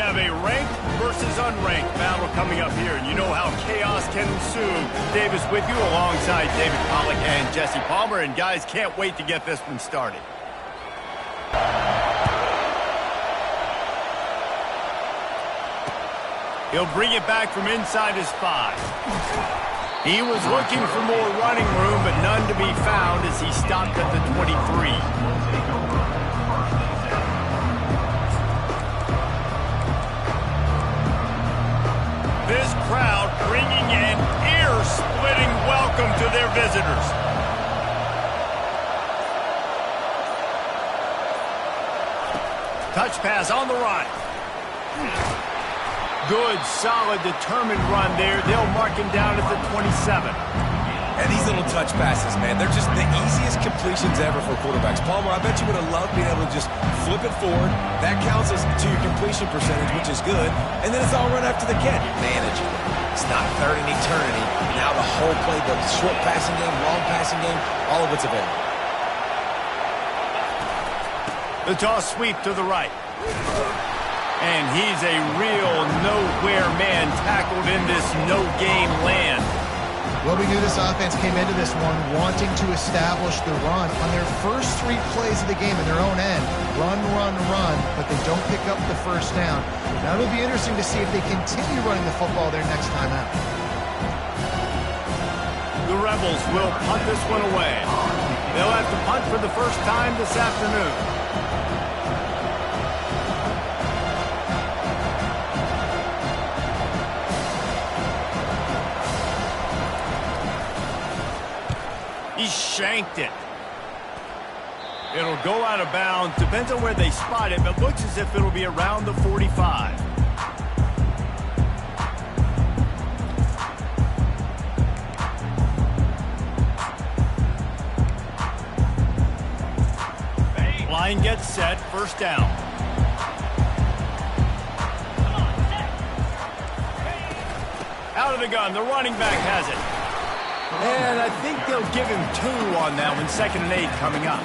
have a ranked versus unranked battle coming up here, and you know how chaos can ensue. Davis with you alongside David Pollack and Jesse Palmer, and guys, can't wait to get this one started. He'll bring it back from inside his 5. He was looking for more running room, but none to be found as he stopped at the 23. This crowd bringing an ear-splitting welcome to their visitors. Touch pass on the run. Good, solid, determined run there. They'll mark him down at the 27. And these little touch passes, man, they're just the easiest completions ever for quarterbacks. Palmer, I bet you would have loved being able to just flip it forward. That counts as to your completion percentage, which is good. And then it's all run after the catch. Manage it. It's not third in eternity. Now the whole play, the short passing game, long passing game, all of it's available. The toss sweep to the right. And he's a real nowhere man tackled in this no-game land. Well, we knew this offense came into this one wanting to establish the run on their first 3 plays of the game in their own end. Run, run, run, but they don't pick up the first down. Now it'll be interesting to see if they continue running the football their next time out. The Rebels will punt this one away. They'll have to punt for the first time this afternoon. He shanked it. It'll go out of bounds. Depends on where they spot it, but looks as if it'll be around the 45. Line gets set. First down. Out of the gun. The running back has it. And I think they'll give him 2 on that one. 2nd and 8 coming up.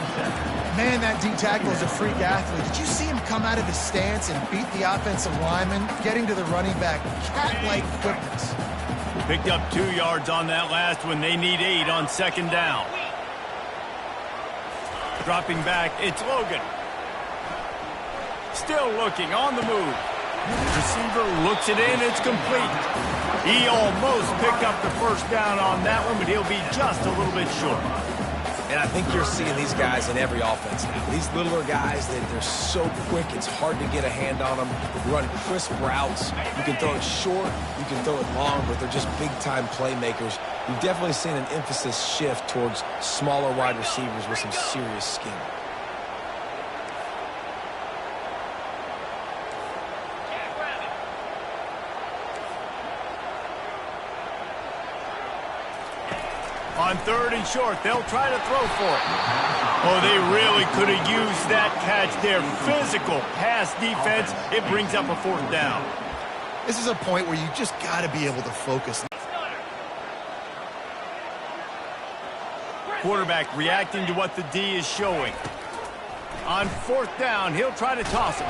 Man, that D-tackle is a freak athlete. Did you see him come out of his stance and beat the offensive lineman, getting to the running back? Cat-like quickness. Picked up 2 yards on that last one. They need 8 on 2nd down. Dropping back, it's Logan. Still looking, on the move. Receiver looks it in, it's complete. He almost picked up the first down on that one, but he'll be just a little bit short. And I think you're seeing these guys in every offense now. These littler guys, they're so quick, it's hard to get a hand on them. They run crisp routes. You can throw it short, you can throw it long, but they're just big-time playmakers. You've definitely seen an emphasis shift towards smaller wide receivers with some serious skill. On 3rd and short, they'll try to throw for it. Oh, they really could have used that catch there. Physical pass defense. It brings up a 4th down. This is a point where you just got to be able to focus. Quarterback reacting to what the D is showing. On 4th down, he'll try to toss it.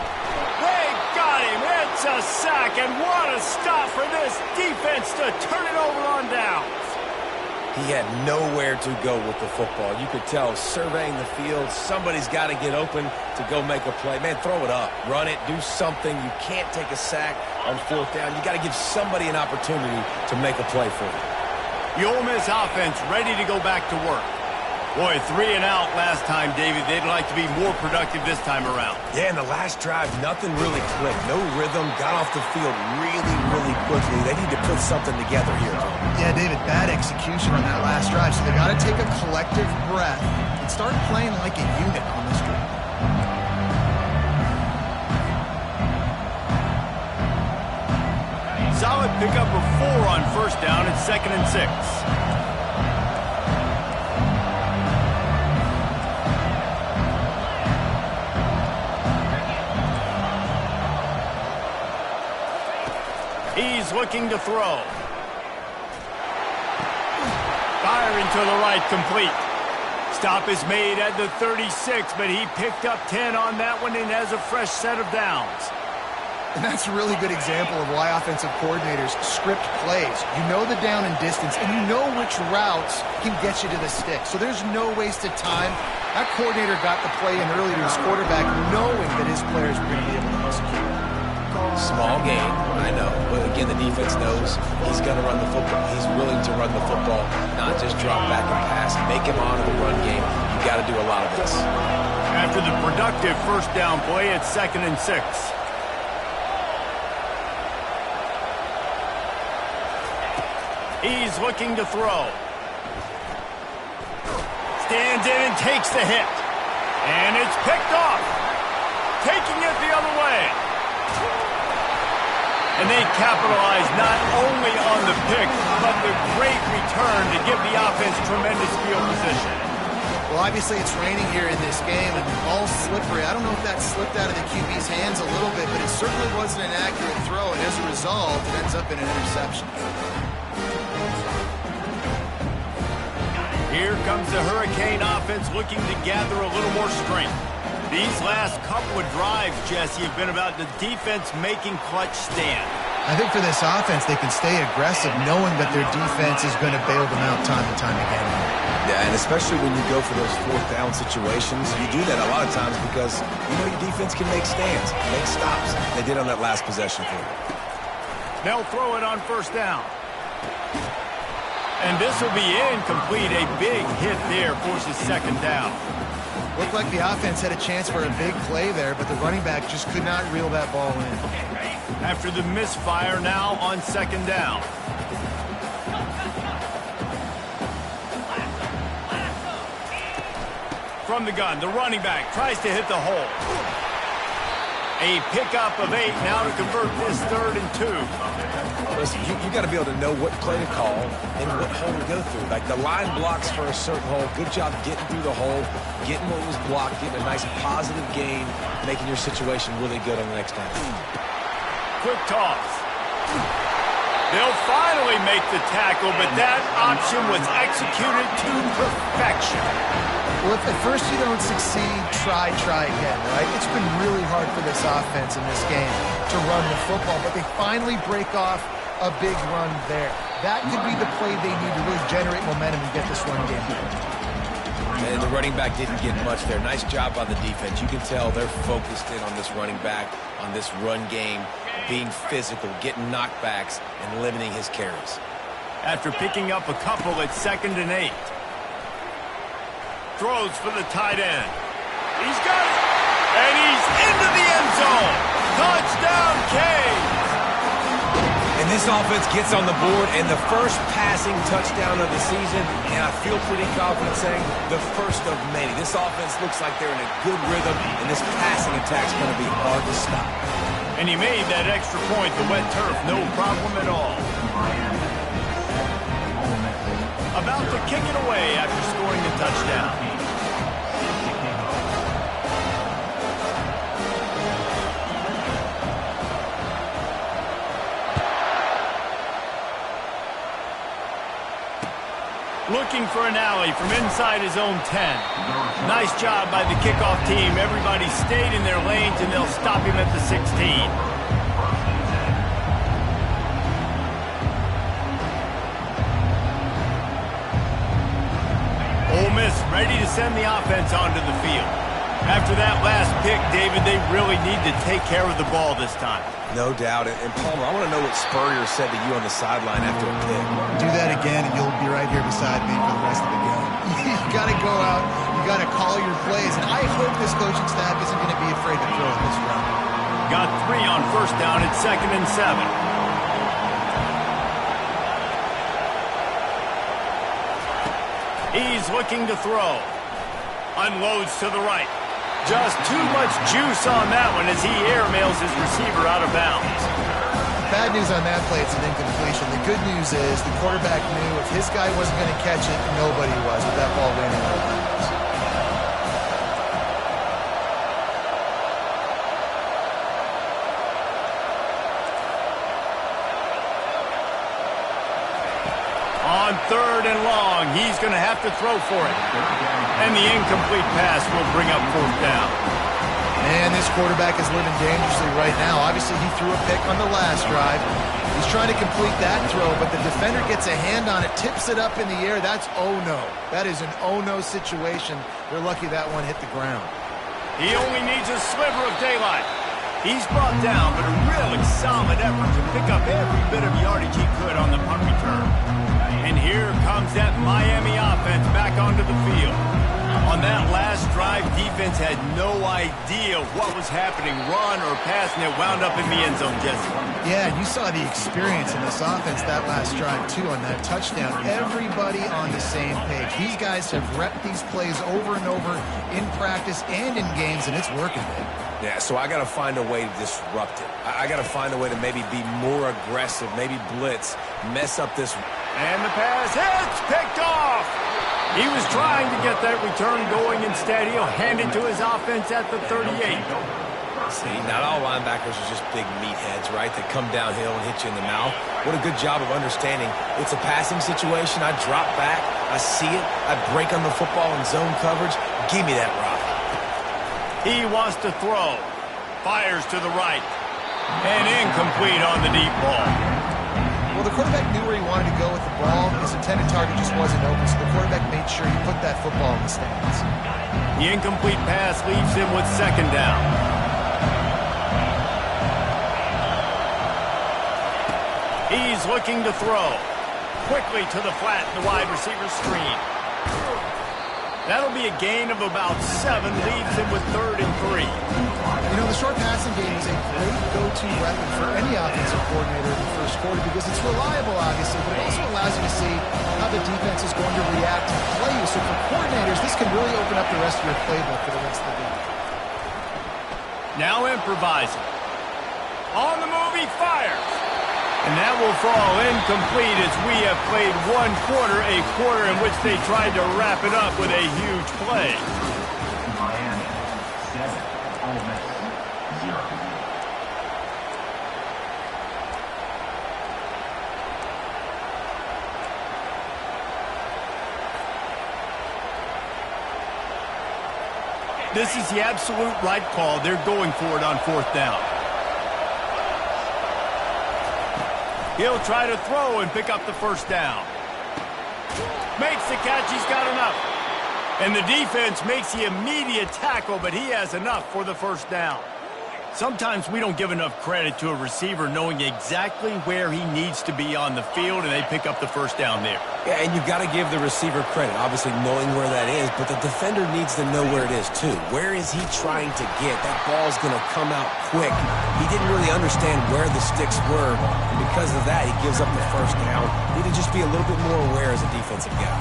They got him. It's a sack, and what a stop for this defense to turn it over on down. He had nowhere to go with the football. You could tell, surveying the field, somebody's got to get open to go make a play. Man, throw it up, run it, do something. You can't take a sack on 4th down. You got to give somebody an opportunity to make a play for you. The Ole Miss offense ready to go back to work. Boy, 3 and out last time, David. They'd like to be more productive this time around. Yeah, in the last drive, nothing really clicked. No rhythm, got off the field really, really quickly. They need to put something together here. Yeah, David, bad execution on that last drive, so they got to take a collective breath and start playing like a unit on this drive. Solid pickup of 4 on 1st down and 2nd and 6. He's looking to throw. Firing to the right, complete. Stop is made at the 36, but he picked up 10 on that one and has a fresh set of downs. And that's a really good example of why offensive coordinators script plays. You know the down and distance, and you know which routes can get you to the stick. So there's no wasted time. That coordinator got the play in early to his quarterback, knowing that his players were going to be able to execute. Small gain, I know. But again, the defense knows he's going to run the football. He's willing to run the football, not just drop back and pass. Make him honor the run game. You got to do a lot of this. After the productive first down play, it's 2nd and 6. He's looking to throw. Stands in and takes the hit. And it's picked off. Taking it the other way. And they capitalize not only on the pick, but the great return to give the offense tremendous field position. Well, obviously it's raining here in this game, and the ball's slippery. I don't know if that slipped out of the QB's hands a little bit, but it certainly wasn't an accurate throw, and as a result, it ends up in an interception. Here comes the Hurricane offense looking to gather a little more strength. These last couple of drives, Jesse, have been about the defense making clutch stand. I think for this offense, they can stay aggressive knowing that their defense is going to bail them out time and time again. Yeah, and especially when you go for those 4th down situations, you do that a lot of times because you know your defense can make stands, make stops. They did on that last possession for you. They'll throw it on 1st down. And this will be incomplete. A big hit there forces 2nd down. Looked like the offense had a chance for a big play there, but the running back just could not reel that ball in. After the misfire, now on 2nd down. From the gun, the running back tries to hit the hole. A pickup of 8 now to convert this 3rd and 2. Listen, you got to be able to know what play to call and what hole to go through. Like the line blocks for a certain hole. Good job getting through the hole, getting what was blocked, getting a nice positive gain, making your situation really good on the next time. Quick toss. They'll finally make the tackle, but that option was executed to perfection. Well, if at first you don't succeed, try again, right? It's been really hard for this offense in this game to run the football, but they finally break off a big run there. That could be the play they need to really generate momentum and get this run game going. And the running back didn't get much there. Nice job by the defense. You can tell they're focused in on this running back, on this run game, being physical, getting knockbacks, and limiting his carries. After picking up a couple, it's 2nd and 8. Throws for the tight end. He's got it. And he's into the end zone. Touchdown, Canes. And this offense gets on the board, and the first passing touchdown of the season, and I feel pretty confident saying the first of many. This offense looks like they're in a good rhythm, and this passing attack's going to be hard to stop. And he made that extra point, the wet turf, no problem at all. About to kick it away after scoring the touchdown. Looking for an alley from inside his own 10. Nice job by the kickoff team. Everybody stayed in their lanes, and they'll stop him at the 16. Ole Miss ready to send the offense onto the field. After that last pick, David, they really need to take care of the ball this time. No doubt. And Palmer, I want to know what Spurrier said to you on the sideline after a pick. Do that again, and you'll be right here beside me for the rest of the game. You got to go out. You got to call your plays, and I hope this coaching staff isn't going to be afraid to throw in this run. Got 3 on 1st down at 2nd and 7. He's looking to throw. Unloads to the right. Just too much juice on that one as he airmails his receiver out of bounds. Bad news on that play, it's an incompletion. The good news is the quarterback knew if his guy wasn't going to catch it, nobody was with that ball landing out of bounds. On 3rd and long, he's going to have to throw for it. And the incomplete pass will bring up 4th down. And And this quarterback is living dangerously right now. Obviously, he threw a pick on the last drive. He's trying to complete that throw, but the defender gets a hand on it, tips it up in the air. That's oh-no. That is an oh-no situation. They're lucky that one hit the ground. He only needs a sliver of daylight. He's brought down, but a really solid effort to pick up every bit of yardage he could on the punt return. And here comes that Miami offense back onto the field. On that last drive, defense had no idea what was happening, run or pass, and it wound up in the end zone, Jesse. Yeah, you saw the experience in this offense that last drive, too, on that touchdown. Everybody on the same page. These guys have repped these plays over and over in practice and in games, and it's working, man. Yeah, so I got to find a way to disrupt it. I got to find a way to maybe be more aggressive, maybe blitz, mess up this. And the pass hits, picked off. He was trying to get that return going. Instead, he'll hand it to his offense at the 38. See, not all linebackers are just big meatheads, right, that come downhill and hit you in the mouth. What a good job of understanding. It's a passing situation. I drop back. I see it. I break on the football in zone coverage. Give me that rock. He wants to throw. Fires to the right. And incomplete on the deep ball. Well, the quarterback knew where he wanted to go with the ball. His intended target just wasn't open, so the quarterback made sure he put that football in the stands. The incomplete pass leaves him with second down. He's looking to throw. Quickly to the flat in the wide receiver screen. That'll be a gain of about 7, leaves him with 3rd and 3. You know, the short passing game is a great go-to weapon for any offensive coordinator in the first quarter because it's reliable, obviously, but it also allows you to see how the defense is going to react and play you. So for coordinators, this can really open up the rest of your playbook for the rest of the game. Now improvising. On the move, he fires. And that will fall incomplete as we have played one quarter, a quarter in which they tried to wrap it up with a huge play. Miami 7, Ole Miss 0. This is the absolute right call. They're going for it on 4th down. He'll try to throw and pick up the first down. Makes the catch. He's got enough. And the defense makes the immediate tackle, but he has enough for the first down. Sometimes we don't give enough credit to a receiver knowing exactly where he needs to be on the field, and they pick up the first down there. Yeah, and you've got to give the receiver credit, obviously knowing where that is, but the defender needs to know where it is too. Where is he trying to get? That ball's going to come out quick. He didn't really understand where the sticks were, and because of that, he gives up the first down. Need to just be a little bit more aware as a defensive guy.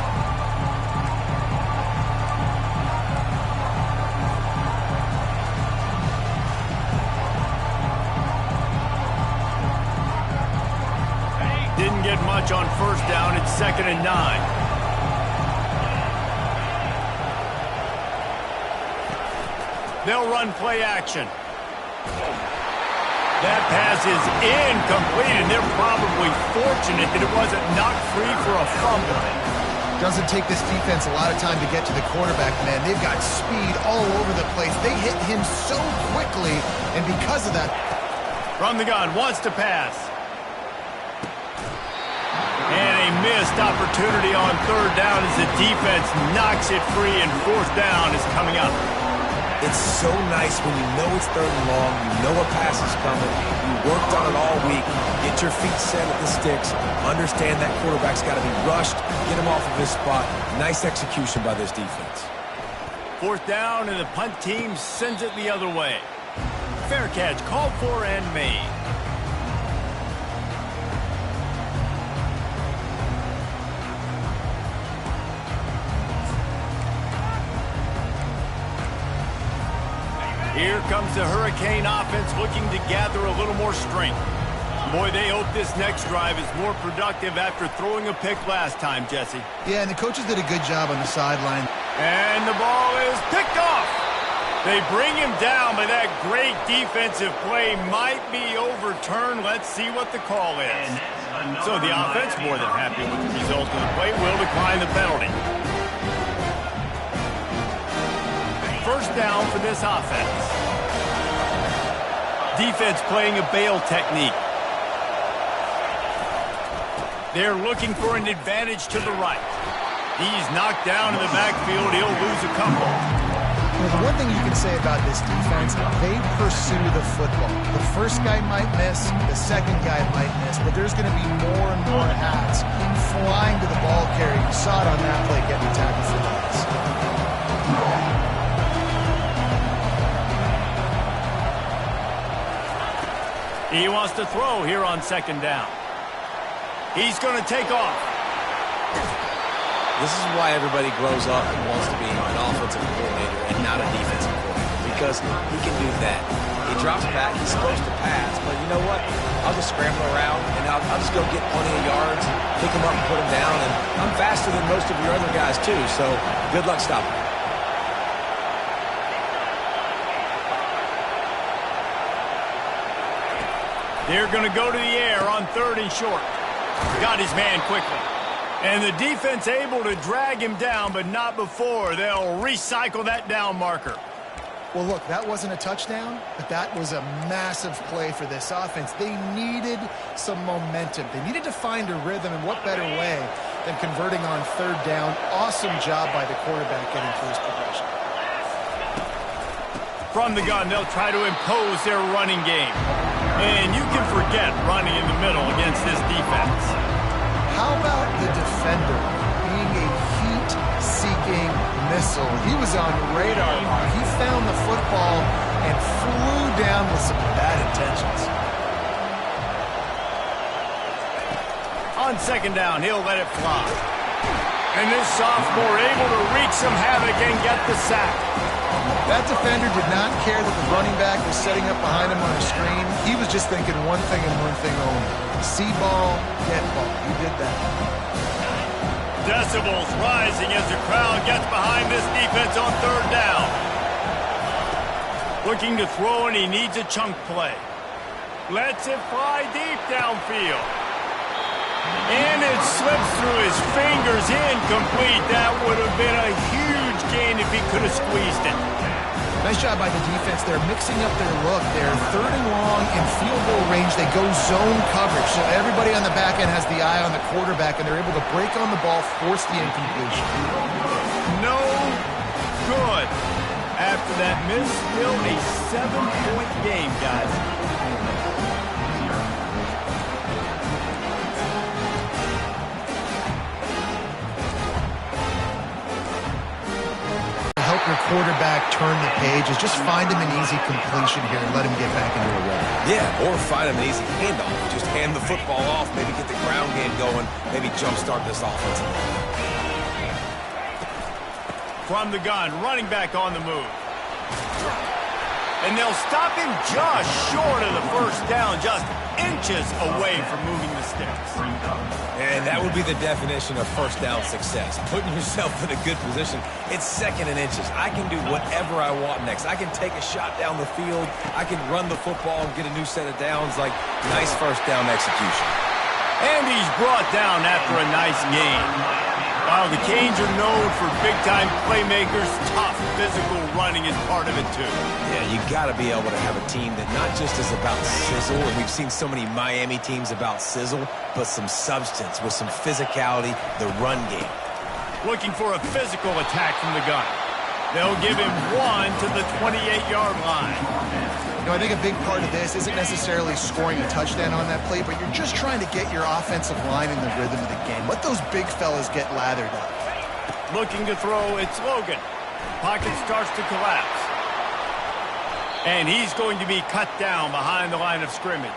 Didn't get much on first down. It's 2nd and 9. They'll run play action. That pass is incomplete, and they're probably fortunate that it wasn't knocked free for a fumble. Doesn't take this defense a lot of time to get to the quarterback, man. They've got speed all over the place. They hit him so quickly, and because of that... From the gun, wants to pass. And a missed opportunity on 3rd down as the defense knocks it free, and 4th down is coming up. It's so nice when you know it's 3rd and long, you know a pass is coming, you worked on it all week, get your feet set at the sticks, understand that quarterback's got to be rushed, get him off of his spot. Nice execution by this defense. 4th down, and the punt team sends it the other way. Fair catch, called for and made. Here comes the Hurricane offense looking to gather a little more strength. Boy, they hope this next drive is more productive after throwing a pick last time, Jesse. Yeah, and the coaches did a good job on the sideline. And the ball is picked off. They bring him down, but that great defensive play might be overturned. Let's see what the call is. So the offense, more than happy with the result of the play, will decline the penalty. First down for this offense. defense playing a bail technique. They're looking for an advantage to the right. He's knocked down in the backfield. He'll lose a couple. Well, the one thing you can say about this defense, they pursue the football. The first guy might miss, the second guy might miss, but there's going to be more and more hats flying to the ball carrier. You saw it on that play getting tackled for loss. He wants to throw here on second down. He's going to take off. This is why everybody grows up and wants to be an offensive coordinator and not a defensive coordinator, because he can do that. He drops back, he's supposed to pass, but you know what? I'll just scramble around, and I'll just go get plenty of yards, pick him up and put him down, and I'm faster than most of your other guys too, so good luck stopping me. They're going to go to the air on 3rd and short. Got his man quickly. And the defense able to drag him down, but not before. They'll recycle that down marker. Well, look, that wasn't a touchdown, but that was a massive play for this offense. They needed some momentum. They needed to find a rhythm, and what better way than converting on 3rd down. Awesome job by the quarterback getting through his progression. From the gun, they'll try to impose their running game. And you can forget running in the middle against this defense. How about the defender being a heat-seeking missile? He was on radar. He found the football and flew down with some bad intentions. On 2nd down, he'll let it fly. And this sophomore able to wreak some havoc and get the sack. That defender did not care that the running back was setting up behind him on a screen. He was just thinking one thing and one thing only. See ball, get ball. He did that. Decibels rising as the crowd gets behind this defense on 3rd down. Looking to throw, and he needs a chunk play. Lets it fly deep downfield. And it slips through his fingers, incomplete. That would have been a huge gain if he could have squeezed it. Nice job by the defense. They're mixing up their look. They're 3rd and long in field goal range. They go zone coverage. So everybody on the back end has the eye on the quarterback, and they're able to break on the ball, force the incompletion. No good. After that miss, still a 7-point game, guys. Help your quarterback turn the pages. Just find him an easy completion here and let him get back into a rhythm. Yeah, or find him an easy handoff. Just hand the football off, maybe get the ground game going, maybe jumpstart this offensive line. From the gun, running back on the move. And they'll stop him just short of the 1st down, just inches away from moving the sticks. And that would be the definition of 1st down success. Putting yourself in a good position. It's 2nd and inches. I can do whatever I want next. I can take a shot down the field. I can run the football and get a new set of downs. Like, nice 1st down execution. And he's brought down after a nice gain. While the Canes are known for big-time playmakers, tough physical running is part of it, too. Yeah, you got to be able to have a team that not just is about sizzle, and we've seen so many Miami teams about sizzle, but some substance with some physicality, the run game. Looking for a physical attack from the gun. They'll give him 1 to the 28-yard line. You know, I think a big part of this isn't necessarily scoring a touchdown on that play, but you're just trying to get your offensive line in the rhythm of the game. Let those big fellas get lathered up. Looking to throw, it's Logan. Pocket starts to collapse. And he's going to be cut down behind the line of scrimmage.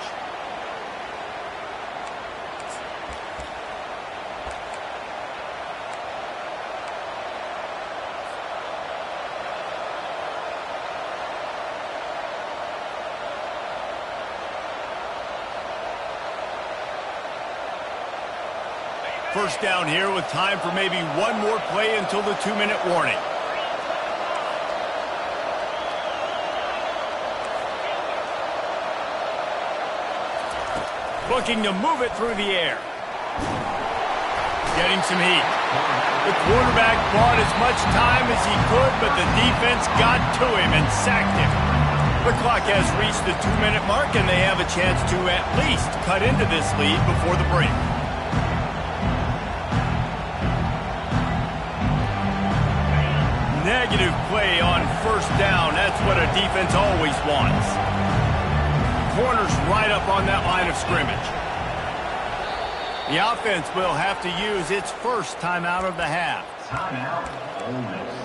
First down here with time for maybe one more play until the 2-minute warning. Looking to move it through the air. Getting some heat. The quarterback bought as much time as he could, but the defense got to him and sacked him. The clock has reached the 2-minute mark, and they have a chance to at least cut into this lead before the break. Negative play on first down. That's what a defense always wants. Corner's right up on that line of scrimmage. The offense will have to use its first timeout of the half. Timeout, Ole Miss.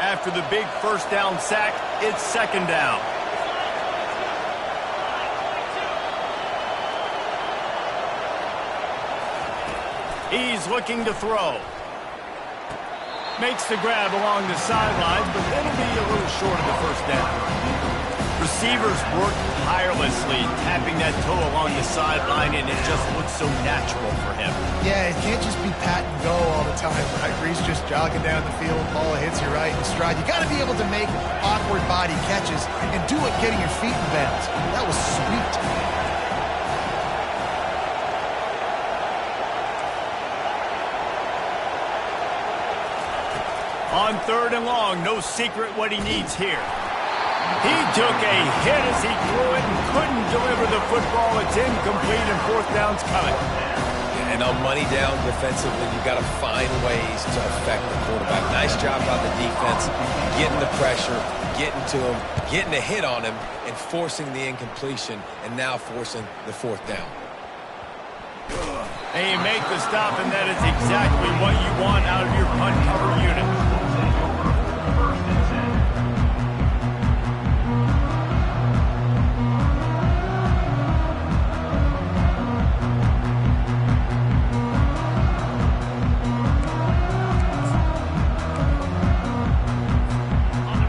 After the big first down sack, it's second down. He's looking to throw. Makes the grab along the sidelines, but it'll be a little short of the first down. Receivers work tirelessly, tapping that toe along the sideline, and it just looks so natural for him. Yeah, it can't just be pat and go all the time, right? Reese just jogging down the field, ball hits you right in stride. You got to be able to make awkward body catches and do it getting your feet in bounds. That was sweet. On third and long, no secret what he needs here. He took a hit as he threw it and couldn't deliver the football. It's incomplete and fourth down's coming. And on money down defensively, you've got to find ways to affect the quarterback. Nice job by the defense, getting the pressure, getting to him, getting a hit on him, and forcing the incompletion, and now forcing the fourth down. And you make the stop, and that is exactly what you want out of your punt cover unit.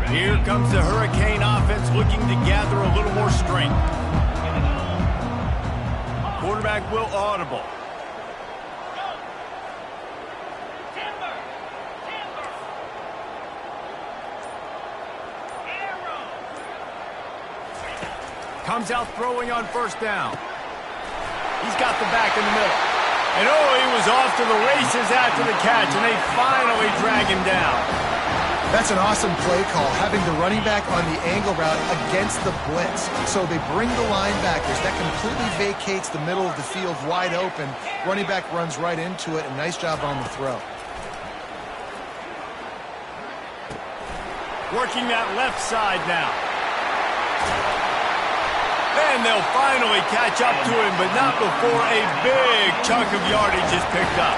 Here comes the Hurricane offense looking to gather a little more strength. Quarterback will audible. Comes out throwing on first down. He's got the back in the middle. And oh, he was off to the races after the catch, and they finally drag him down. That's an awesome play call, having the running back on the angle route against the blitz. So they bring the linebackers. That completely vacates the middle of the field wide open. Running back runs right into it, and nice job on the throw. Working that left side now. And they'll finally catch up to him, but not before a big chunk of yardage is picked up.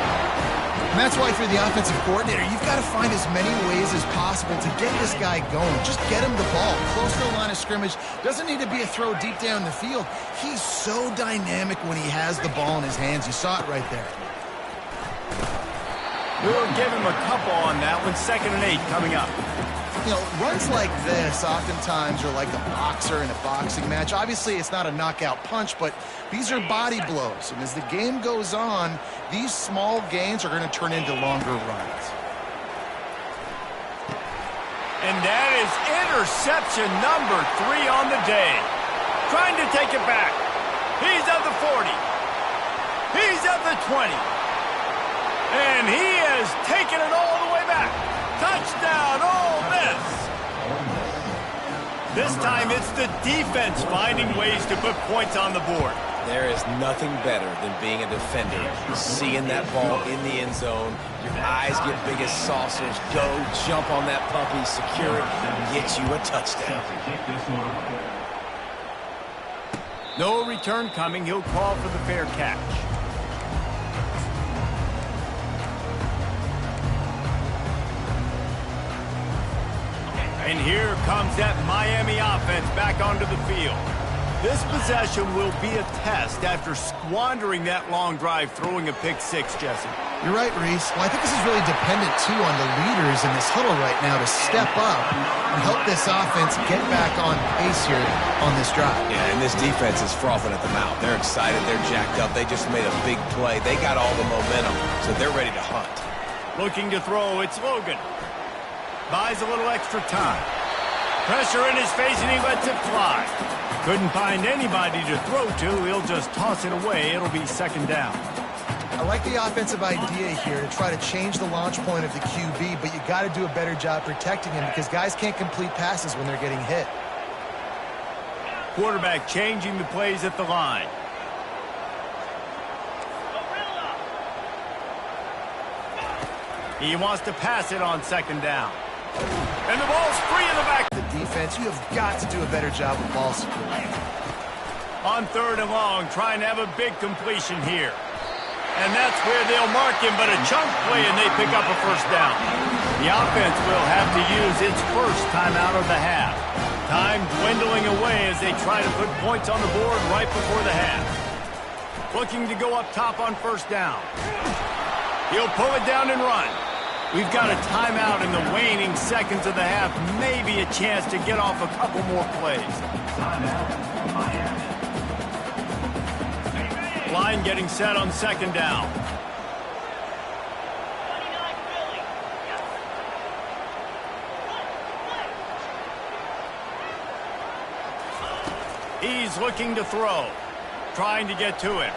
And that's why for the offensive coordinator, you've got to find as many ways as possible to get this guy going. Just get him the ball close to the line of scrimmage. Doesn't need to be a throw deep down the field. He's so dynamic when he has the ball in his hands. You saw it right there. We'll give him a couple on that one. 2nd and 8 coming up. You know, runs like this oftentimes are like a boxer in a boxing match. Obviously, it's not a knockout punch, but these are body blows. And as the game goes on, these small gains are going to turn into longer runs. And that is interception number 3 on the day. Trying to take it back. He's at the 40. He's at the 20. And he has taken it all the way back. Touchdown, Ole Miss! This time it's the defense finding ways to put points on the board. There is nothing better than being a defender, seeing that ball in the end zone, your eyes get big as saucers, go jump on that puppy, secure it, and get you a touchdown. No return coming. He'll call for the fair catch. And here comes that Miami offense back onto the field. This possession will be a test after squandering that long drive, throwing a pick-6, Jesse. You're right, Reese. Well, I think this is really dependent, too, on the leaders in this huddle right now to step up and help this offense get back on pace here on this drive. Yeah, and this defense is frothing at the mouth. They're excited. They're jacked up. They just made a big play. They got all the momentum, so they're ready to hunt. Looking to throw, it's Logan. Buys a little extra time. Pressure in his face, and he lets it fly. Couldn't find anybody to throw to. He'll just toss it away. It'll be 2nd down. I like the offensive idea here to try to change the launch point of the QB, but you got to do a better job protecting him because guys can't complete passes when they're getting hit. Quarterback changing the plays at the line. He wants to pass it on second down. And the ball's free in the back. The defense, you have got to do a better job with ball security. On third and long, trying to have a big completion here. And that's where they'll mark him, but a chunk play, and they pick up a first down. The offense will have to use its first timeout of the half. Time dwindling away as they try to put points on the board right before the half. Looking to go up top on first down. He'll pull it down and run. We've got a timeout in the waning seconds of the half. Maybe a chance to get off a couple more plays. Line getting set on second down. He's looking to throw. Trying to get to it.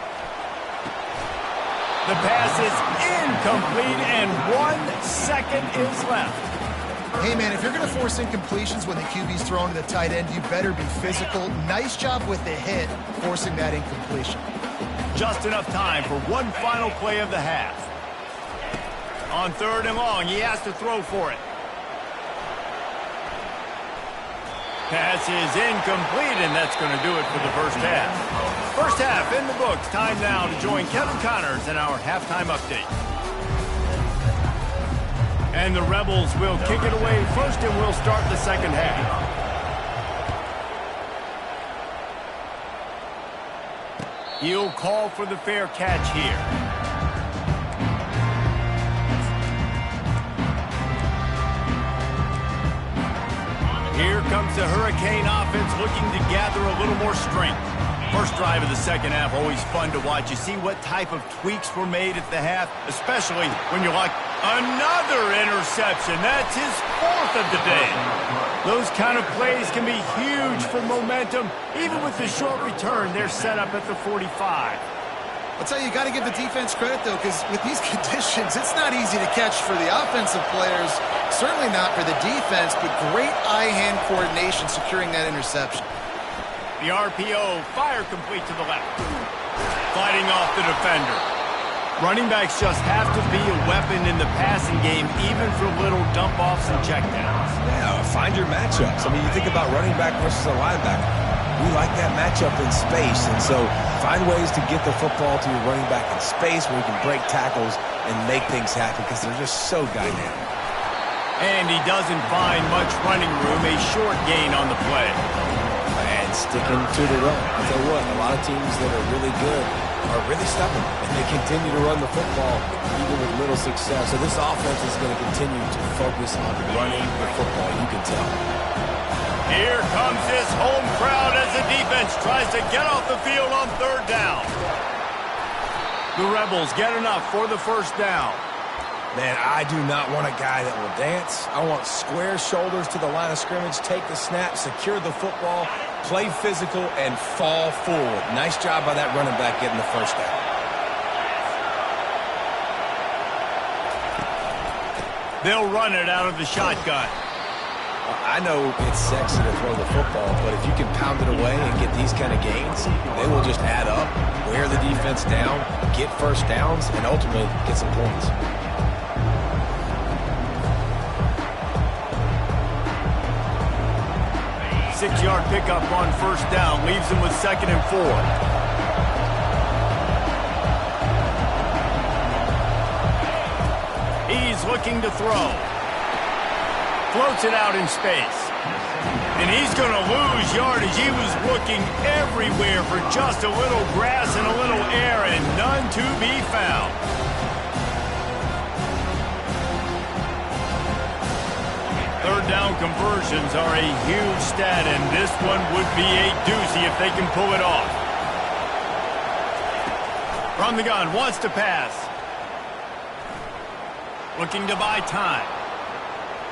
The pass is incomplete, and 1 second is left. Hey, man, if you're going to force incompletions when the QB's thrown to the tight end, you better be physical. Nice job with the hit, forcing that incompletion. Just enough time for one final play of the half. On third and long, he has to throw for it. Pass is incomplete, and that's going to do it for the first half. First half in the books. Time now to join Kevin Connors in our halftime update. And the Rebels will kick it away first, and we'll start the second half. He'll call for the fair catch here. Here comes the Hurricane offense looking to gather a little more strength. First drive of the second half, always fun to watch. You see what type of tweaks were made at the half, especially when you're like, another interception. That's his fourth of the day. Those kind of plays can be huge for momentum. Even with the short return, they're set up at the 45. I'll tell you, you got to give the defense credit, though, because with these conditions, it's not easy to catch for the offensive players, certainly not for the defense, but great eye-hand coordination securing that interception. The RPO, fire complete to the left. Fighting off the defender. Running backs just have to be a weapon in the passing game, even for little dump-offs and checkdowns. Yeah, find your matchups. I mean, you think about running back versus a linebacker. We like that matchup in space, and so find ways to get the football to your running back in space where you can break tackles and make things happen because they're just so dynamic. And he doesn't find much running room, a short gain on the play. And sticking to the run. I'll tell you what, a lot of teams that are really good are really stubborn, and they continue to run the football even with little success. So this offense is going to continue to focus on running the football, you can tell. Here comes this home crowd as the defense tries to get off the field on third down. The Rebels get enough for the first down. Man, I do not want a guy that will dance. I want square shoulders to the line of scrimmage, take the snap, secure the football, play physical, and fall forward. Nice job by that running back getting the first down. They'll run it out of the shotgun. I know it's sexy to throw the football, but if you can pound it away and get these kind of gains, they will just add up, wear the defense down, get first downs, and ultimately get some points. Six-yard pickup on first down leaves him with 2nd and 4. He's looking to throw. Floats it out in space. And he's going to lose yardage. He was looking everywhere for just a little grass and a little air, and none to be found. Third down conversions are a huge stat, and this one would be a doozy if they can pull it off. From the gun, wants to pass. Looking to buy time.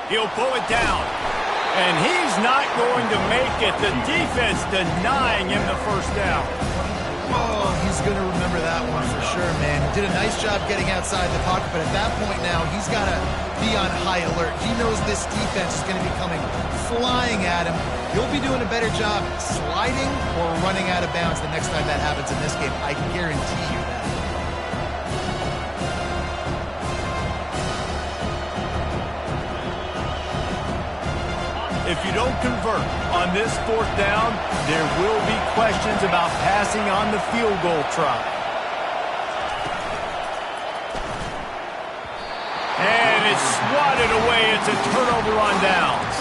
He'll pull it down. And he's not going to make it. The defense denying him the first down. Oh, he's going to remember that one for sure, man. He did a nice job getting outside the pocket, but at that point now, he's got to be on high alert. He knows this defense is going to be coming flying at him. He'll be doing a better job sliding or running out of bounds the next time that happens in this game. I guarantee you that. If you don't convert on this fourth down, there will be questions about passing on the field goal try. And it's swatted away. It's a turnover on downs.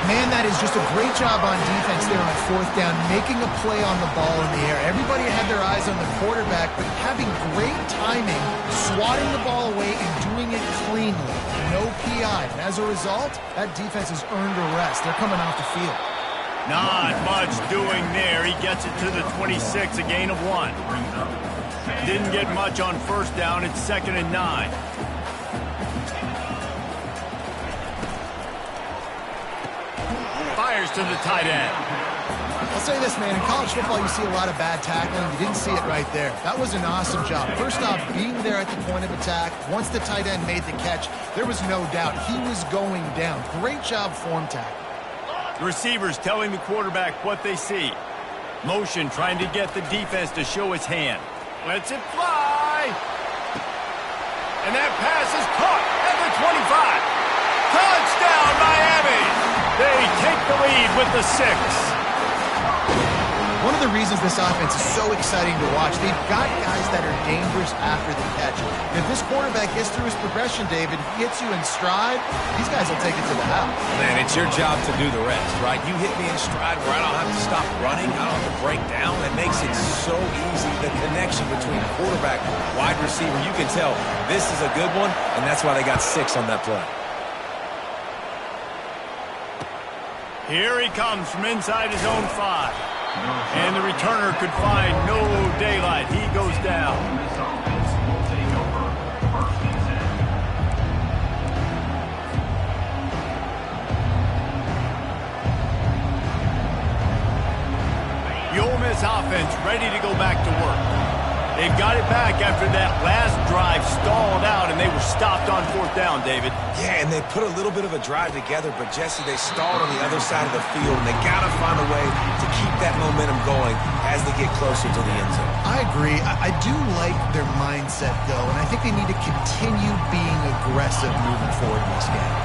Man, that is just a great job on defense there on fourth down, making a play on the ball in the air. Everybody had their eyes on the quarterback, but having great timing, swatting the ball away and doing it cleanly. No PI. And as a result, that defense has earned a rest. They're coming off the field. Not much doing there. He gets it to the 26, a gain of 1. Didn't get much on first down. It's 2nd and 9. Fires to the tight end. I'll say this, man. In college football, you see a lot of bad tackling. You didn't see it right there. That was an awesome job. First off, being there at the point of attack. Once the tight end made the catch, there was no doubt he was going down. Great job form tackle. The receivers telling the quarterback what they see. Motion trying to get the defense to show his hand. Lets it fly. And that pass is caught at the 25. Touchdown, Miami. They take the lead with the 6. One of the reasons this offense is so exciting to watch, they've got guys that are dangerous after the catch. And if this quarterback gets through his progression, David, hits you in stride, these guys will take it to the house. Man, it's your job to do the rest, right? You hit me in stride where I don't have to stop running. I don't have to break down. It makes it so easy. The connection between quarterback, wide receiver, you can tell this is a good one, and that's why they got 6 on that play. Here he comes from inside his own 5. And the returner could find no daylight. He goes down. This offense will take over 1st and 10. The Ole Miss offense ready to go back to work. They've got it back after that last drive stalled out, and they were stopped on 4th down, David. Yeah, and they put a little bit of a drive together, but, Jesse, they stalled on the other side of the field, and they got to find a way to keep that momentum going as they get closer to the end zone. I agree. I do like their mindset, though, and I think they need to continue being aggressive moving forward in this game.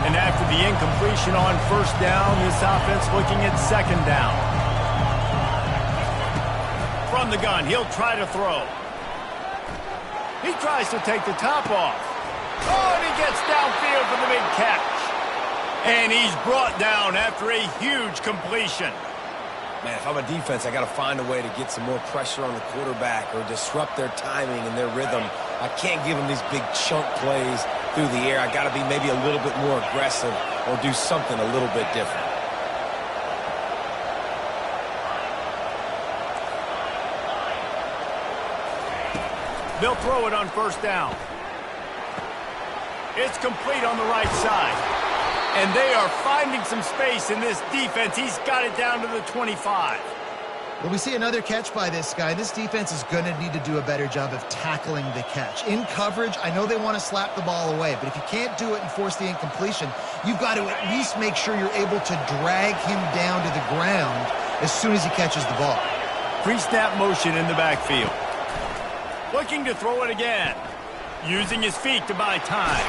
And after the incompletion on 1st down, this offense looking at 2nd down. From the gun, he'll try to throw. He tries to take the top off. Oh, and he gets downfield for the big catch. And he's brought down after a huge completion. Man, if I'm a defense, I got to find a way to get some more pressure on the quarterback or disrupt their timing and their rhythm. I can't give them these big chunk plays through the air. I got to be maybe a little bit more aggressive or do something a little bit different. They'll throw it on 1st down. It's complete on the right side. And they are finding some space in this defense. He's got it down to the 25. Well, we see another catch by this guy. This defense is going to need to do a better job of tackling the catch. In coverage, I know they want to slap the ball away, but if you can't do it and force the incompletion, you've got to at least make sure you're able to drag him down to the ground as soon as he catches the ball. Pre-snap motion in the backfield. Looking to throw it again. Using his feet to buy time.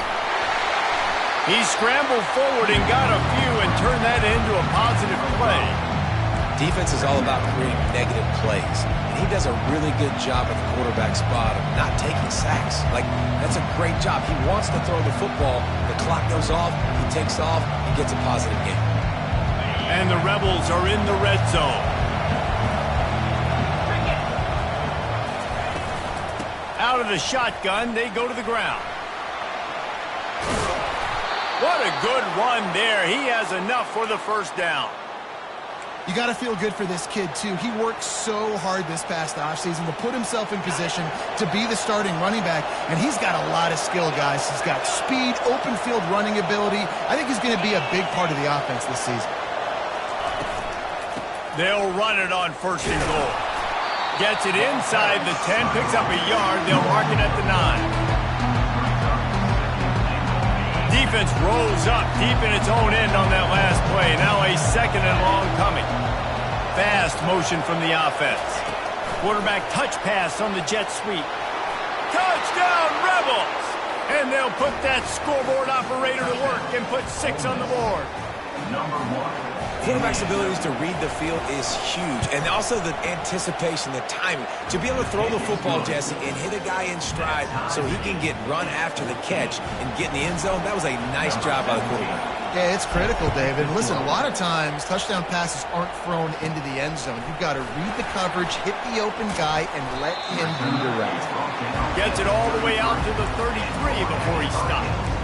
He scrambled forward and got a few and turned that into a positive play. Defense is all about creating negative plays, and he does a really good job at the quarterback spot of not taking sacks. Like, that's a great job. He wants to throw the football. The clock goes off. He takes off. He gets a positive game. And the Rebels are in the red zone. Out of the shotgun, they go to the ground. What a good run there. He has enough for the 1st down. You got to feel good for this kid, too. He worked so hard this past offseason to put himself in position to be the starting running back, and he's got a lot of skill, guys. He's got speed, open field running ability. I think he's going to be a big part of the offense this season. They'll run it on 1st and goal. Gets it inside the 10, picks up a yard. They'll mark it at the 9. Defense rolls up deep in its own end on that last play. Now a 2nd and long coming. Fast motion from the offense. Quarterback touch pass on the jet sweep. Touchdown, Rebels! And they'll put that scoreboard operator to work and put 6 on the board. Number 1. Quarterback's abilities to read the field is huge, and also the anticipation, the timing. To be able to throw the football, Jesse, and hit a guy in stride so he can get run after the catch and get in the end zone, that was a nice job by the quarterback. Yeah, it's critical, David. Listen, a lot of times touchdown passes aren't thrown into the end zone. You've got to read the coverage, hit the open guy, and let him do the rest. Gets it all the way out to the 33 before he stops.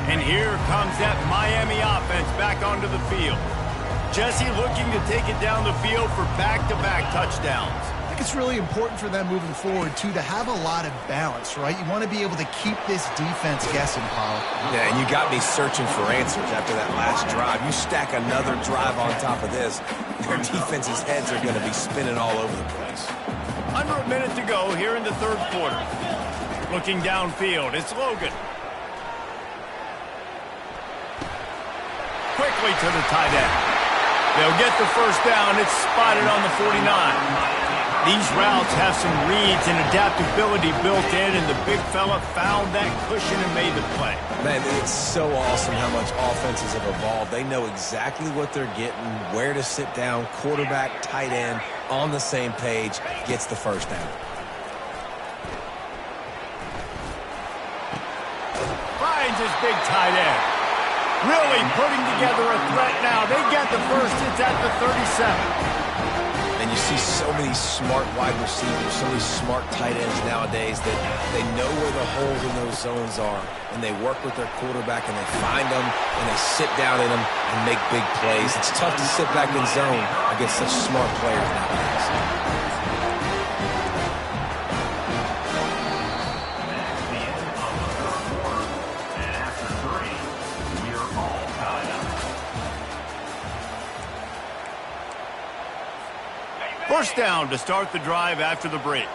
And here comes that Miami offense back onto the field. Jesse looking to take it down the field for back-to-back touchdowns. I think it's really important for them moving forward, too, to have a lot of balance, right? You want to be able to keep this defense guessing, Paul. Yeah, and you got me searching for answers after that last drive. You stack another drive on top of this, their defense's heads are going to be spinning all over the place. Under a minute to go here in the 3rd quarter. Looking downfield, it's Logan. Quickly to the tight end. They'll get the first down. It's spotted on the 49. These routes have some reads and adaptability built in, and the big fella found that cushion and made the play. Man, it's so awesome how much offenses have evolved. They know exactly what they're getting, where to sit down, quarterback, tight end, on the same page, gets the first down. Finds his big tight end. Really putting together a threat now. They get the first. It's at the 37. And you see so many smart wide receivers, so many smart tight ends nowadays that they know where the holes in those zones are, and they work with their quarterback, and they find them, and they sit down in them and make big plays. It's tough to sit back in zone against such smart players nowadays. First down to start the drive after the break.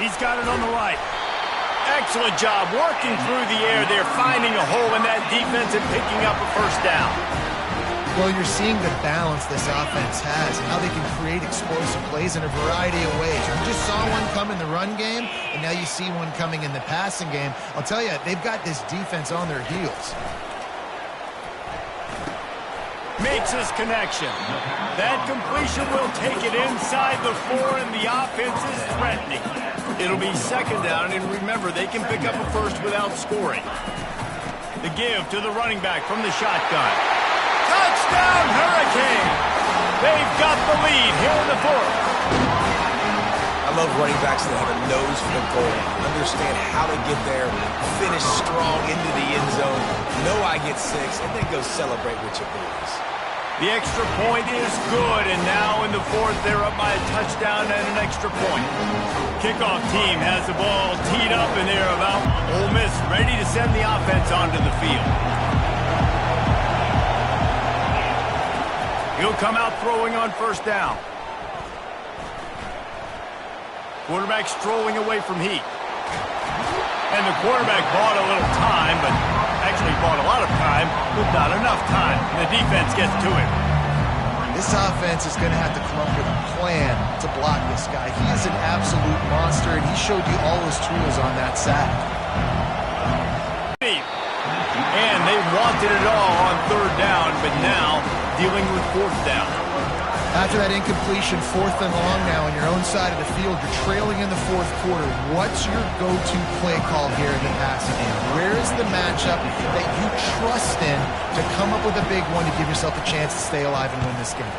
He's got it on the right. Excellent job working through the air there, finding a hole in that defense and picking up a first down. Well, you're seeing the balance this offense has and how they can create explosive plays in a variety of ways. You just saw one come in the run game, and now you see one coming in the passing game. I'll tell you, they've got this defense on their heels. Makes his connection. That completion will take it inside the 4, and the offense is threatening. It'll be second down, and remember, they can pick up a first without scoring. The give to the running back from the shotgun. Touchdown, Hurricane! They've got the lead here in the 4th. I love running backs that have a nose for the goal, understand how to get there, finish strong into the end zone, know I get 6, and then go celebrate with your boys. The extra point is good, and now in the 4th, they're up by a touchdown and an extra point. Kickoff team has the ball teed up, and they're about Ole Miss ready to send the offense onto the field. He'll come out throwing on first down. Quarterback strolling away from Heat. And the quarterback bought a little time, but actually bought a lot of time, but not enough time. The defense gets to him. This offense is going to have to come up with a plan to block this guy. He is an absolute monster, and he showed you all his tools on that sack. And they wanted it all on 3rd down, but now dealing with 4th down. After that incompletion, 4th and long now on your own side of the field, you're trailing in the 4th quarter. What's your go-to play call here in the passing game? Where is the matchup that you trust in to come up with a big one to give yourself a chance to stay alive and win this game?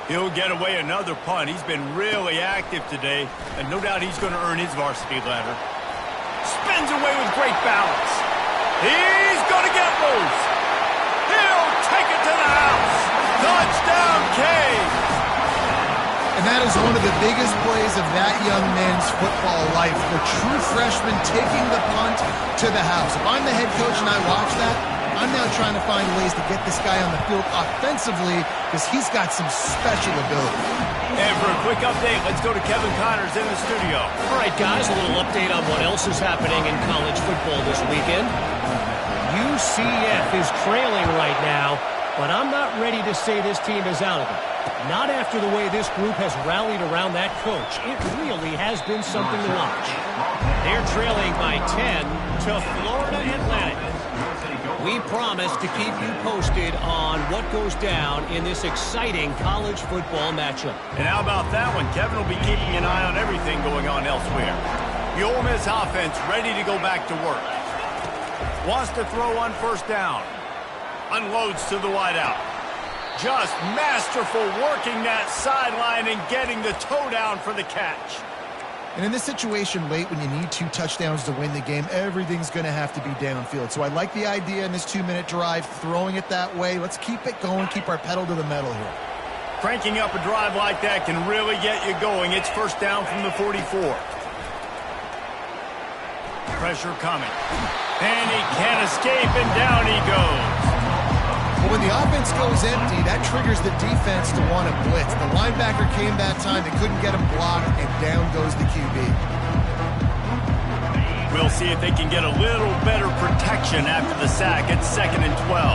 He'll get away another punt. He's been really active today, and no doubt he's going to earn his varsity ladder. Spins away with great balance. He's going to get loose. He'll take it to the house. Touchdown, Cade. And that is one of the biggest plays of that young man's football life. The true freshman taking the punt to the house. If I'm the head coach and I watch that, I'm now trying to find ways to get this guy on the field offensively because he's got some special ability. And for a quick update, let's go to Kevin Connors in the studio. All right, guys, a little update on what else is happening in college football this weekend. UCF is trailing right now, but I'm not ready to say this team is out of it. Not after the way this group has rallied around that coach. It really has been something to watch. They're trailing by 10 to Florida Atlantic. We promise to keep you posted on what goes down in this exciting college football matchup. And how about that one? Kevin will be keeping an eye on everything going on elsewhere. The Ole Miss offense ready to go back to work. Wants to throw on first down. Unloads to the wideout. Just masterful working that sideline and getting the toe down for the catch. And in this situation late when you need 2 touchdowns to win the game, everything's going to have to be downfield. So I like the idea in this 2-minute drive, throwing it that way. Let's keep it going, keep our pedal to the metal here. Cranking up a drive like that can really get you going. It's first down from the 44. Pressure coming. And he can't escape, and down he goes. But when the offense goes empty, that triggers the defense to want to blitz. The linebacker came that time. They couldn't get him blocked, and down goes the QB. We'll see if they can get a little better protection after the sack. It's 2nd and 12.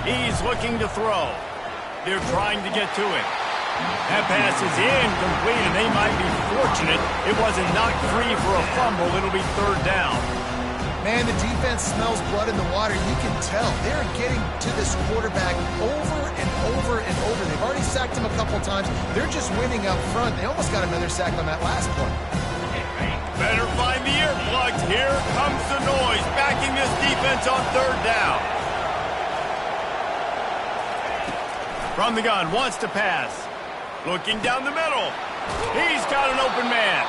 He's looking to throw. They're trying to get to it. That pass is incomplete, and they might be fortunate it wasn't knocked free for a fumble. It'll be 3rd down. Man, the defense smells blood in the water. You can tell. They're getting to this quarterback over and over and over. They've already sacked him a couple times. They're just winning up front. They almost got another sack on that last play. Better find the earplugs. Here comes the noise, backing this defense on 3rd down. From the gun, wants to pass. Looking down the middle. He's got an open man.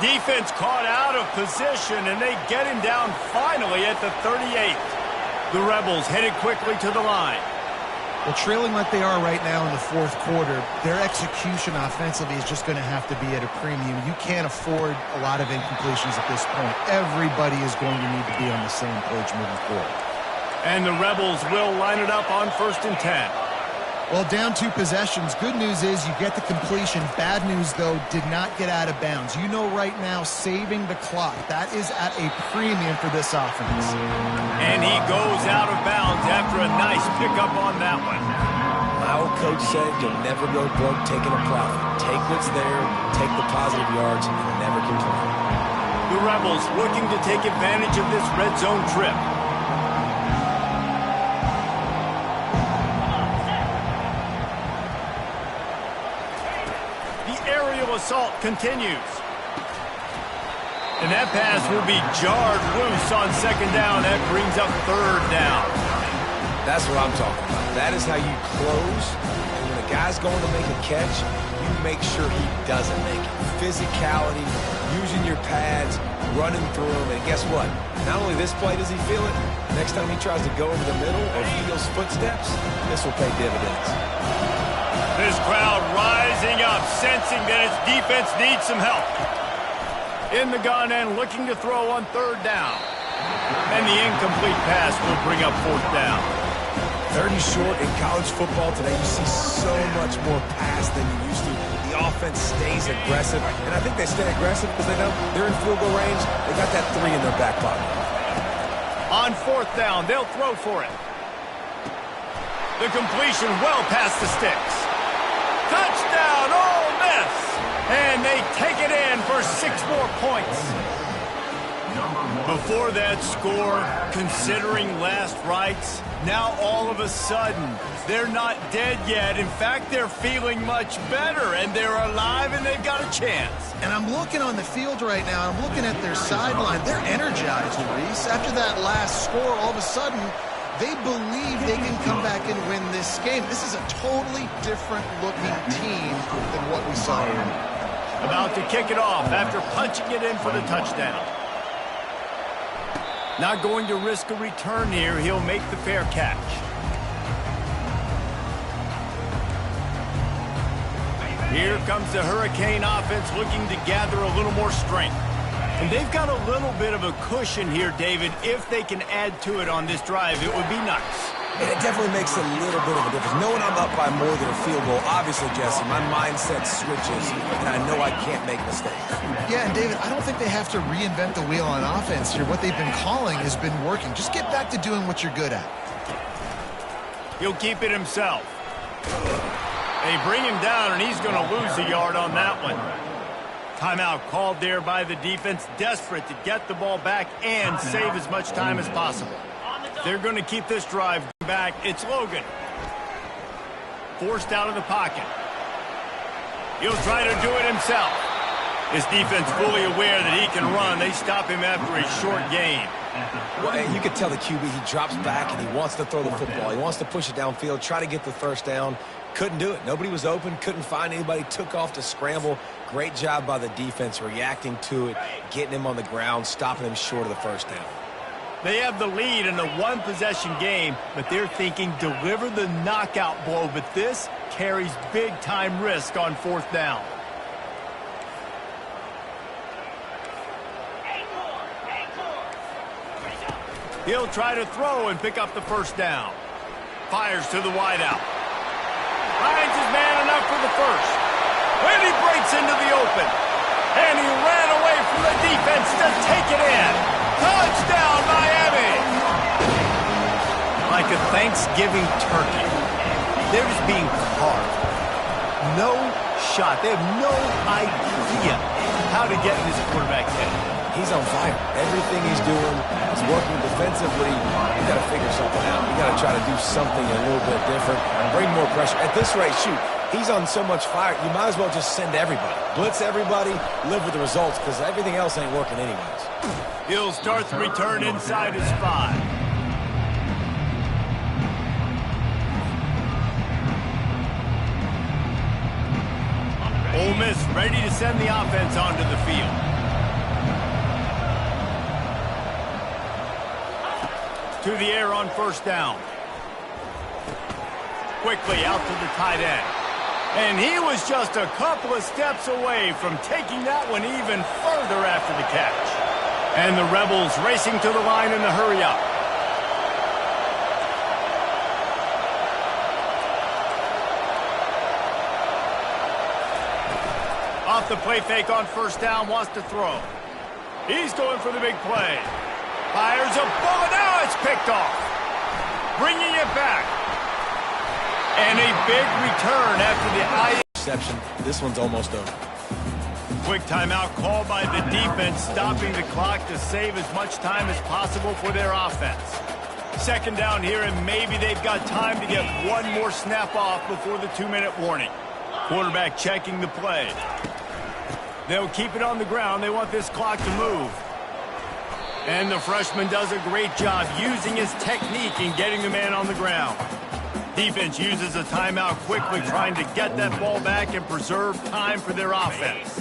Defense caught out of position, and they get him down finally at the 38. The Rebels headed quickly to the line. Well, trailing like they are right now in the 4th quarter, their execution offensively is just going to have to be at a premium. You can't afford a lot of incompletions at this point. Everybody is going to need to be on the same page moving forward. And the Rebels will line it up on 1st and 10. Well, down 2 possessions. Good news is you get the completion. Bad news, though, did not get out of bounds. You know right now, saving the clock. That is at a premium for this offense. And he goes out of bounds after a nice pickup on that one. My old coach said you'll never go broke taking a profit. Take what's there, take the positive yards, and never complain. The Rebels looking to take advantage of this red zone trip. Assault continues. And that pass will be jarred loose on 2nd down. That brings up 3rd down. That's what I'm talking about. That is how you close. And when a guy's going to make a catch, you make sure he doesn't make it. Physicality, using your pads, running through him. And guess what? Not only this play does he feel it, next time he tries to go over the middle or feels footsteps, this will pay dividends. This crowd rising up, sensing that its defense needs some help. In the gun and looking to throw on 3rd down. And the incomplete pass will bring up 4th down. 30 short in college football today. You see so much more pass than you used to. The offense stays aggressive, and I think they stay aggressive because they know they're in field goal range. They got that 3 in their back pocket. On 4th down, they'll throw for it. The completion well past the sticks. Touchdown, Ole Miss! And they take it in for 6 more points. Before that score, considering last rites, now all of a sudden, they're not dead yet. In fact, they're feeling much better, and they're alive, and they've got a chance. And I'm looking on the field right now, I'm looking at their sideline. They're energized, Reese. After that last score, all of a sudden, they believe they can come back and win this game. This is a totally different-looking team than what we saw here. About to kick it off after punching it in for the touchdown. Not going to risk a return here. He'll make the fair catch. Here comes the Hurricane offense looking to gather a little more strength. And they've got a little bit of a cushion here, David. If they can add to it on this drive, it would be nice. And it definitely makes a little bit of a difference. Knowing I'm up by more than a field goal, obviously, Jesse, my mindset switches, and I know I can't make mistakes. Yeah, and David, I don't think they have to reinvent the wheel on offense here. What they've been calling has been working. Just get back to doing what you're good at. He'll keep it himself. They bring him down, and he's going to lose a yard on that one. Timeout called there by the defense, desperate to get the ball back and save as much time as possible. They're going to keep this drive back. It's Logan. Forced out of the pocket. He'll try to do it himself. His defense fully aware that he can run. They stop him after a short gain. Well, and you could tell the QB, he drops back and he wants to throw the football. He wants to push it downfield, try to get the first down. Couldn't do it. Nobody was open, couldn't find anybody, took off to scramble. Great job by the defense reacting to it, getting him on the ground, stopping him short of the first down. They have the lead in a one-possession game, but they're thinking deliver the knockout blow, but this carries big-time risk on fourth down. He'll try to throw and pick up the first down. Fires to the wideout. Finds his man enough for the first. And he breaks into the open. And he ran away from the defense to take it in. Touchdown, Miami! Like a Thanksgiving turkey. They're just being carved. No shot. They have no idea how to get in this quarterback's head. He's on fire. Everything he's doing is working defensively. You got to figure something out. You got to try to do something a little bit different and bring more pressure. At this rate, shoot, he's on so much fire, you might as well just send everybody. Blitz everybody, live with the results, because everything else ain't working anyways. He'll start the return inside his 5. Ole Miss ready to send the offense onto the field. To the air on first down. Quickly out to the tight end. And he was just a couple of steps away from taking that one even further after the catch. And the Rebels racing to the line in the hurry up. Off the play fake on first down, wants to throw. He's going for the big play. Fires a bullet, now it's picked off. Bringing it back. And a big return after the interception. This one's almost over. Quick timeout called by the defense, stopping the clock to save as much time as possible for their offense. Second down here, and maybe they've got time to get one more snap off before the 2-minute warning. Quarterback checking the play. They'll keep it on the ground. They want this clock to move. And the freshman does a great job using his technique in getting the man on the ground. Defense uses a timeout quickly, trying to get that ball back and preserve time for their offense.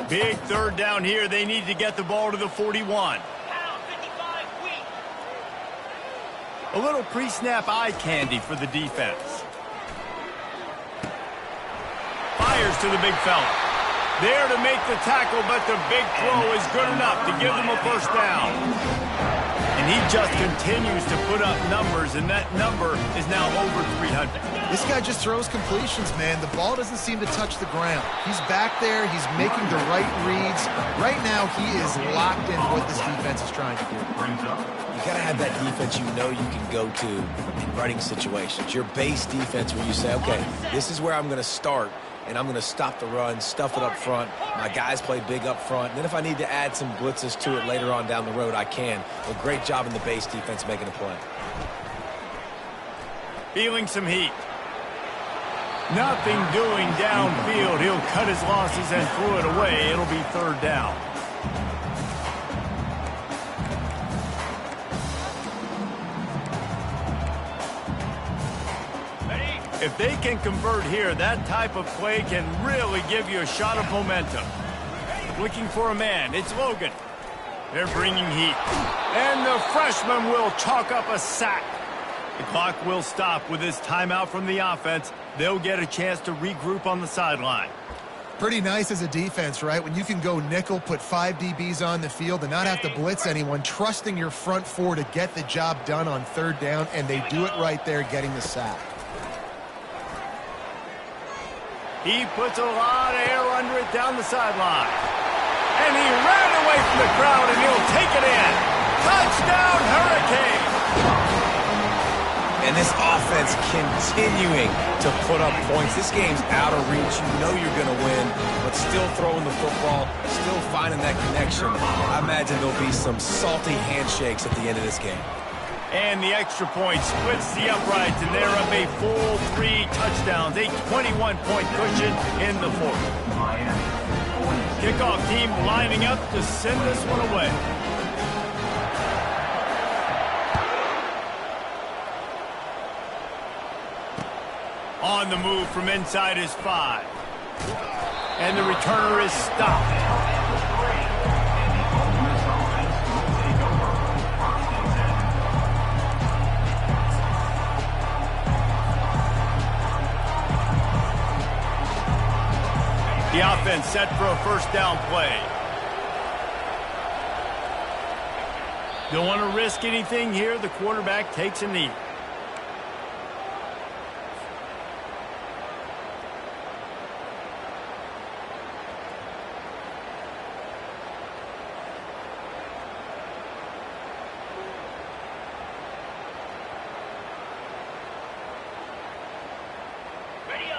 Big third down here. They need to get the ball to the 41. A little pre-snap eye candy for the defense. Fires to the big fella. There to make the tackle, but the big throw is good enough to give them a first down. And he just continues to put up numbers, and that number is now over 300. This guy just throws completions, man. The ball doesn't seem to touch the ground. He's back there. He's making the right reads. Right now, he is locked into what this defense is trying to do. You got to have that defense you know you can go to in running situations. Your base defense where you say, okay, this is where I'm going to start, and I'm going to stop the run, stuff it up front. My guys play big up front. And then if I need to add some blitzes to it later on down the road, I can. A great job in the base defense making a play. Feeling some heat. Nothing doing downfield. He'll cut his losses and throw it away. It'll be third down. If they can convert here, that type of play can really give you a shot of momentum. Looking for a man. It's Logan. They're bringing heat. And the freshman will chalk up a sack. The clock will stop with this timeout from the offense. They'll get a chance to regroup on the sideline. Pretty nice as a defense, right? When you can go nickel, put 5 DBs on the field and not have to blitz anyone, trusting your front four to get the job done on third down, and they do it right there, getting the sack. He puts a lot of air under it down the sideline. And he ran away from the crowd, and he'll take it in. Touchdown, Hurricane! And this offense continuing to put up points. This game's out of reach. You know you're going to win, but still throwing the football, still finding that connection. I imagine there'll be some salty handshakes at the end of this game. And the extra point splits the uprights, and they're up a full 3 touchdowns, a 21-point cushion in the fourth. Kickoff team lining up to send this one away. On the move from inside his 5. And the returner is stopped. The offense set for a first down play. Don't want to risk anything here. The quarterback takes a knee.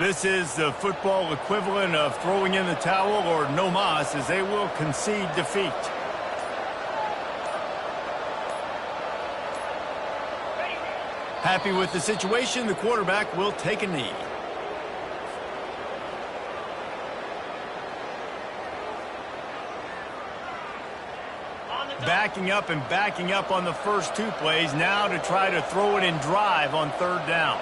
This is the football equivalent of throwing in the towel or no mas, as they will concede defeat. Happy with the situation, the quarterback will take a knee. Backing up on the first 2 plays, now to try to throw it in drive on third down.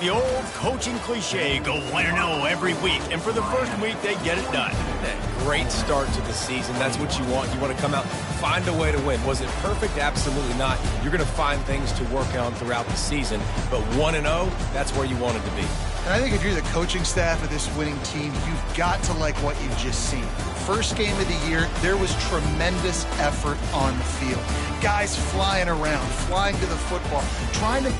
The old coaching cliche, go 1-0 every week. And for the first week, they get it done. That great start to the season. That's what you want. You want to come out, find a way to win. Was it perfect? Absolutely not. You're going to find things to work on throughout the season. But 1-0, that's where you want it to be. And I think if you're the coaching staff of this winning team, you've got to like what you've just seen. First game of the year, there was tremendous effort on the field. Guys flying around, flying to the football, trying to